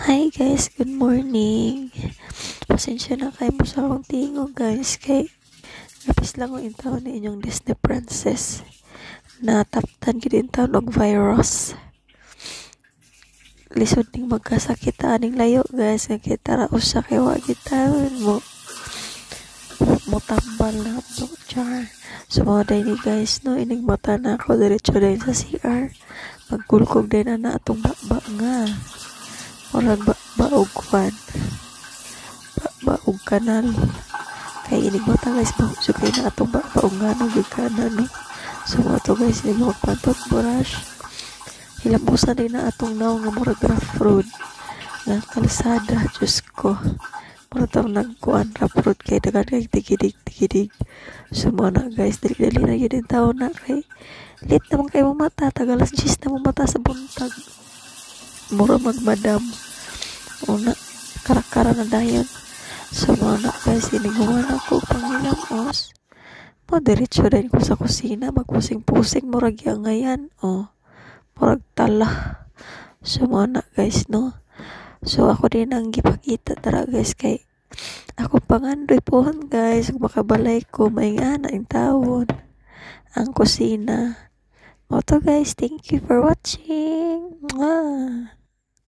Hi guys, good morning. Pasensya na kayo mo sa akong tingog guys. Kapis lang ko yung taon na inyong Disney princess. Nataptan ko din taon og virus. Lisod ning magkasakita aning layo guys. Nga kita raos sa kay wagitawan mo tambal na to char. So mga day ni guys no, ining mata na ako diretso din sa CR. Magkulkog din na atong bakba nga. Orang baog kwan baog kanal kay inig mata guys so kay na atong baog nga no gikanan no so mo to guys inig magpantot brush hilamusan din na atong naw nga murag rough road nga kalsada Diyos ko murag tawag nagkuan rough road kay dagan kay tigidig so mo na guys dali na yun yung tao na kay late naman kayo mata tagalas 10 na mata sa buntag mura magmadam una karakara na dayon so mga guys iniguman ako pangilamos mo diretso din ko sa kusina magpusing-pusing murag yang ngayon murag tala so mga guys no so ako din ang gipakita tara guys kay ako pangandoy pohon guys kung makabalay ko maingana ang tawon ang kusina. Oto guys, thank you for watching. Mwah.